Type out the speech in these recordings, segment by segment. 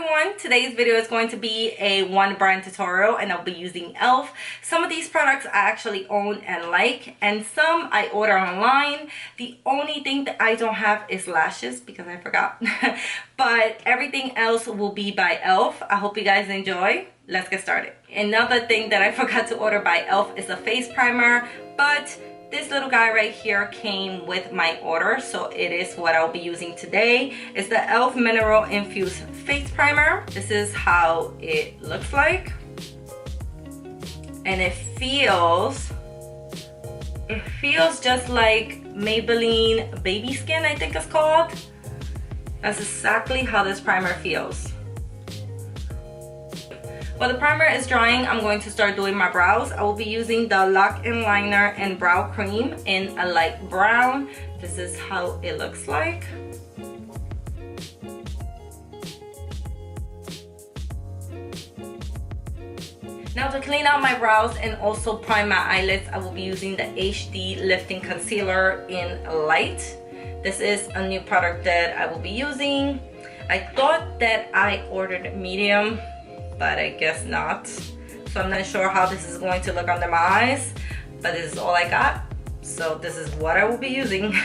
everyone, today's video is going to be a one brand tutorial and I'll be using e.l.f. Some of these products I actually own and like, and some I order online. The only thing that I don't have is lashes because I forgot. But everything else will be by e.l.f. I hope you guys enjoy. Let's get started. Another thing that I forgot to order by e.l.f. is a face primer, but this little guy right here came with my order, so it is what I'll be using today. It's the e.l.f. Mineral Infused Face Primer. This is how it looks like. And it feels just like Maybelline Baby Skin, I think it's called. That's exactly how this primer feels. While the primer is drying, I'm going to start doing my brows. I will be using the Lock and Liner and Brow Cream in a light brown. This is how it looks like. Now to clean out my brows and also prime my eyelids, I will be using the HD Lifting Concealer in light. This is a new product that I will be using. I thought that I ordered medium, but I guess not. So I'm not sure how this is going to look under my eyes, but this is all I got. So this is what I will be using.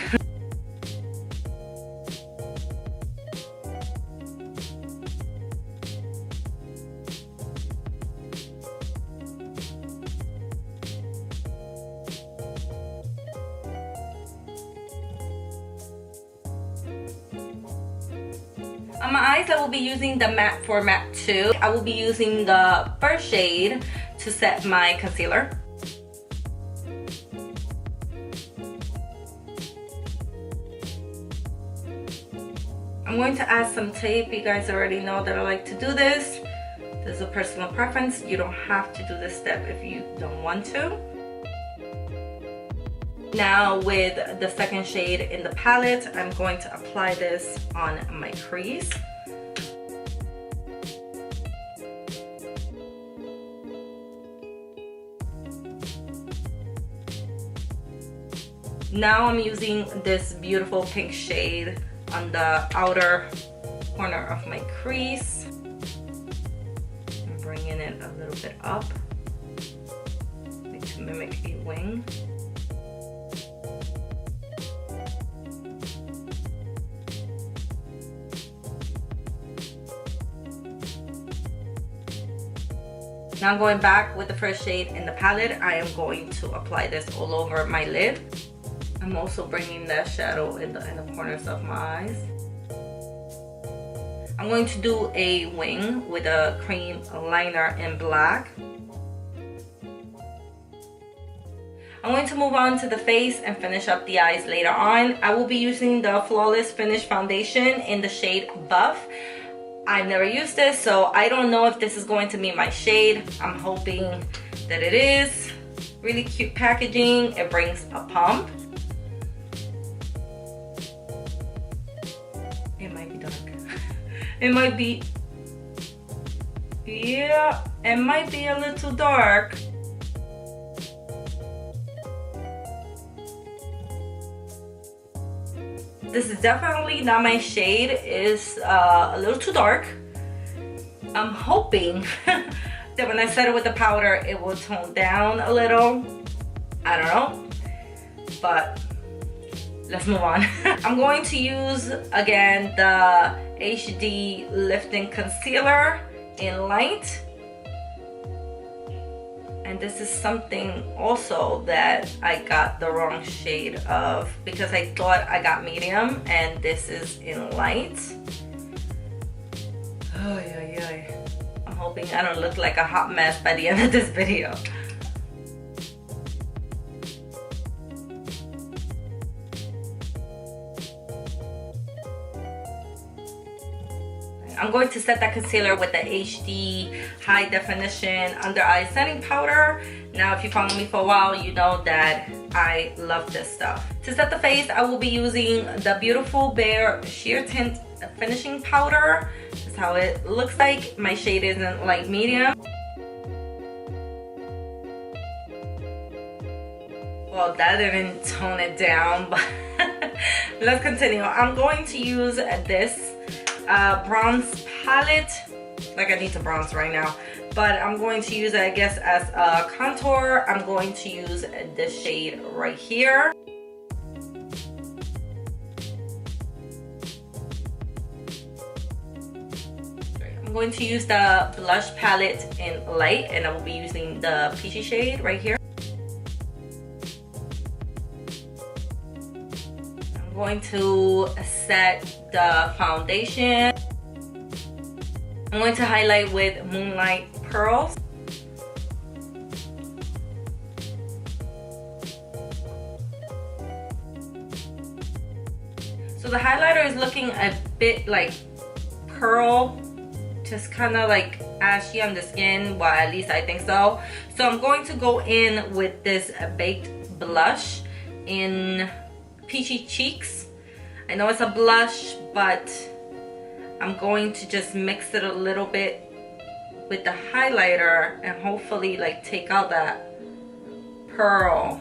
On my eyes, I will be using the Matte Format 2. I will be using the first shade to set my concealer. I'm going to add some tape. You guys already know that I like to do this. This is a personal preference. You don't have to do this step if you don't want to. Now with the second shade in the palette, I'm going to apply this on my crease. Now I'm using this beautiful pink shade on the outer corner of my crease. I'm bringing it a little bit up, like to mimic a wing. Now going back with the first shade in the palette, I am going to apply this all over my lid. I'm also bringing that shadow in the corners of my eyes. I'm going to do a wing with a cream liner in black. I'm going to move on to the face and finish up the eyes later on. I will be using the Flawless Finish Foundation in the shade Buff. I've never used this, so I don't know if this is going to be my shade. I'm hoping that it is. Really cute packaging. It brings a pump. It might be dark. It might be, yeah, it might be a little dark. This is definitely not my shade. It's a little too dark. I'm hoping that when I set it with the powder, it will tone down a little. I don't know, but let's move on. I'm going to use, again, the HD Lifting Concealer in light. And this is something also that I got the wrong shade of because I thought I got medium and this is in light. Oh, yeah. I'm hoping I don't look like a hot mess by the end of this video. I'm going to set that concealer with the HD High Definition Under Eye Setting Powder. Now, if you follow me for a while, you know that I love this stuff. To set the face, I will be using the Beautiful Bare Sheer Tint Finishing Powder. This is how it looks like. My shade is in light medium. Well, that didn't tone it down, but let's continue. I'm going to use this bronze palette. Like I need to bronze right now, but I'm going to use it, I guess, as a contour. I'm going to use this shade right here. I'm going to use the blush palette in light, and I will be using the peachy shade right here. I'm going to set the foundation. I'm going to highlight with Moonlight Pearls. So the highlighter is looking a bit like pearl, just kind of like ashy on the skin. Well, at least I think so. So I'm going to go in with this baked blush in Peachy Cheeks. I know it's a blush, but I'm going to just mix it a little bit with the highlighter and hopefully like take out that pearl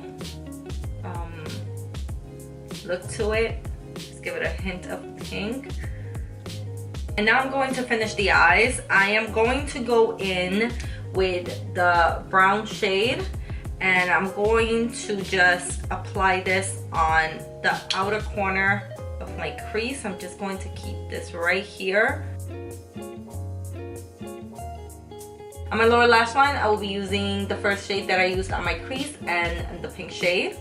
look to it. Just give it a hint of pink. And now I'm going to finish the eyes. I am going to go in with the brown shade, and I'm going to just apply this on the outer corner of my crease. I'm just going to keep this right here. On my lower lash line, I will be using the first shade that I used on my crease and the pink shade.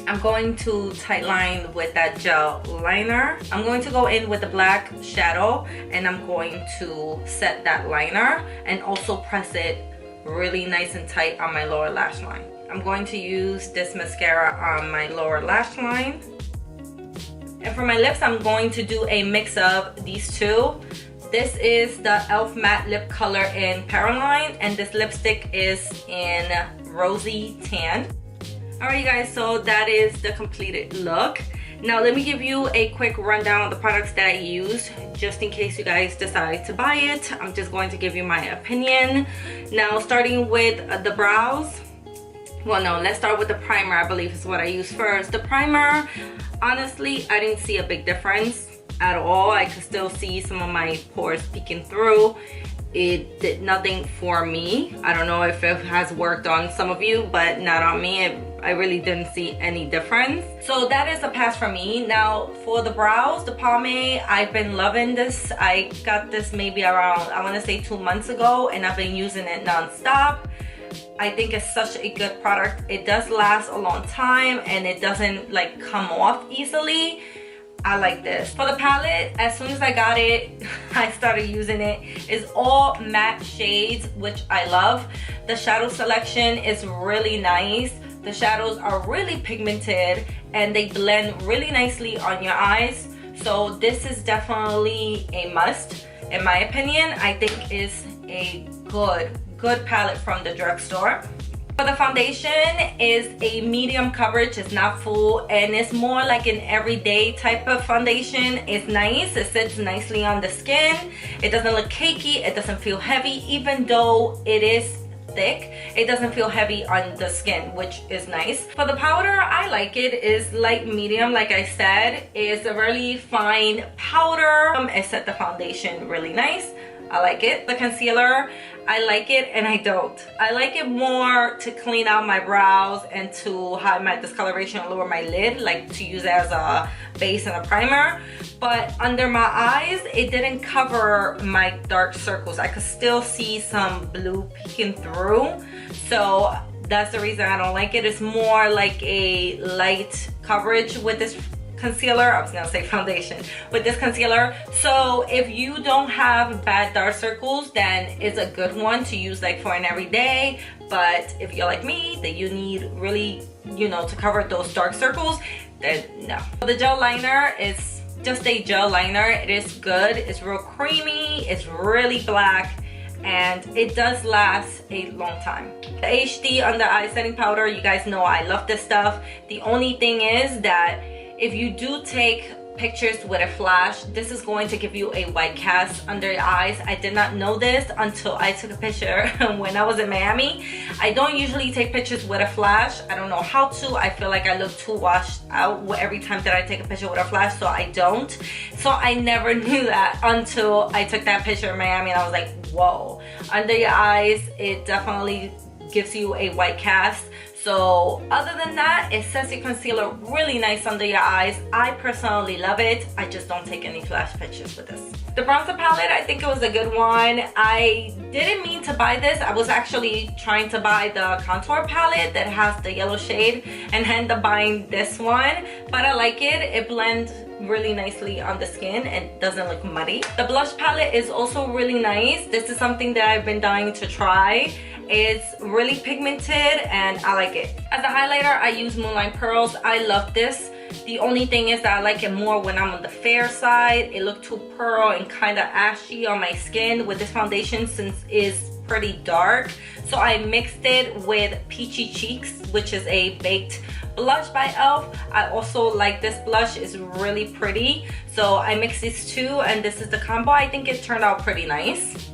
I'm going to tight line with that gel liner. I'm going to go in with the black shadow, and I'm going to set that liner and also press it really nice and tight on my lower lash line. I'm going to use this mascara on my lower lash line. And for my lips, I'm going to do a mix of these two. This is the e.l.f. matte lip color in Paraline, and this lipstick is in Rosy Tan. Alright guys, so that is the completed look. Now let me give you a quick rundown of the products that I used, just in case you guys decide to buy it. I'm just going to give you my opinion. Now starting with the brows. Well, no, let's start with the primer. I believe is what I used first. The primer, honestly, I didn't see a big difference at all. I could still see some of my pores peeking through. It did nothing for me. I don't know if it has worked on some of you, but not on me. I really didn't see any difference. So that is a pass for me. Now for the brows, the pomade, I've been loving this. I got this maybe around, I want to say 2 months ago, and I've been using it non-stop. I think it's such a good product. It does last a long time, and it doesn't like come off easily. I like this. For the palette, as soon as I got it, I started using it. It's all matte shades, which I love. The shadow selection is really nice. The shadows are really pigmented, and they blend really nicely on your eyes. So this is definitely a must. In my opinion, I think is a good palette from the drugstore. For the foundation is a medium coverage. It's not full, and it's more like an everyday type of foundation. It's nice. It sits nicely on the skin. It doesn't look cakey. It doesn't feel heavy. Even though it is thick, it doesn't feel heavy on the skin, which is nice. For the powder, I like it. It's light medium, like I said. It's a really fine powder. It set the foundation really nice. I like it. The concealer, I like it and I don't. I like it more to clean out my brows and to hide my discoloration and lower my lid, like to use it as a base and a primer. But under my eyes, it didn't cover my dark circles. I could still see some blue peeking through. So that's the reason I don't like it. It's more like a light coverage with this concealer. I was gonna say foundation with this concealer. So if you don't have bad dark circles, then it's a good one to use like for an everyday. But if you're like me, that you need really, you know, to cover those dark circles, then no. The gel liner is just a gel liner. It is good. It's real creamy. It's really black, and it does last a long time. The HD under eye setting powder, you guys know I love this stuff. The only thing is that if you do take pictures with a flash, this is going to give you a white cast under your eyes. I did not know this until I took a picture when I was in Miami. I don't usually take pictures with a flash. I don't know how to. I feel like I look too washed out every time that I take a picture with a flash, so I don't. So I never knew that until I took that picture in Miami, and I was like, whoa. Under your eyes, it definitely gives you a white cast. So other than that, it sets your concealer really nice under your eyes. I personally love it. I just don't take any flash pictures with this. The bronzer palette, I think it was a good one. I didn't mean to buy this. I was actually trying to buy the contour palette that has the yellow shade and ended up buying this one, but I like it. It blends really nicely on the skin and doesn't look muddy. The blush palette is also really nice. This is something that I've been dying to try. It's really pigmented and I like it. As a highlighter, I use Moonlight Pearls. I love this. The only thing is that I like it more when I'm on the fair side. It looked too pearl and kind of ashy on my skin with this foundation since it's pretty dark. So I mixed it with Peachy Cheeks, which is a baked blush by e.l.f. I also like this blush. It's really pretty. So I mixed these two and this is the combo. I think it turned out pretty nice.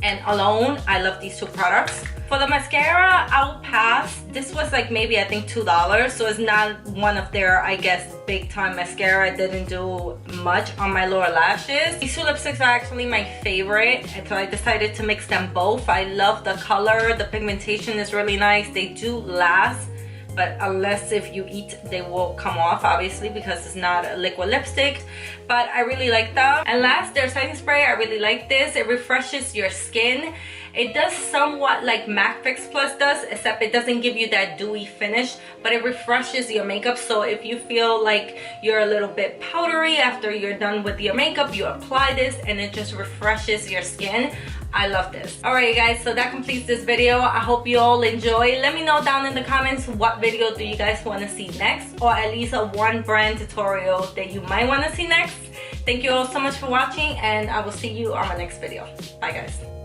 And alone, I love these two products. For the mascara, I'll pass. This was like maybe I think $2, so it's not one of their, I guess, big time mascara. It didn't do much on my lower lashes. These two lipsticks are actually my favorite, and so I decided to mix them both. I love the color. The pigmentation is really nice. They do last, but unless if you eat, they will come off, obviously, because it's not a liquid lipstick. But I really like them. And last, their setting spray. I really like this. It refreshes your skin. It does somewhat like MAC Fix Plus does, except it doesn't give you that dewy finish, but it refreshes your makeup. So if you feel like you're a little bit powdery after you're done with your makeup, you apply this and it just refreshes your skin. I love this. Alright guys, so that completes this video. I hope you all enjoy. Let me know down in the comments what video do you guys want to see next, or at least a one brand tutorial that you might want to see next. Thank you all so much for watching, and I will see you on my next video. Bye guys.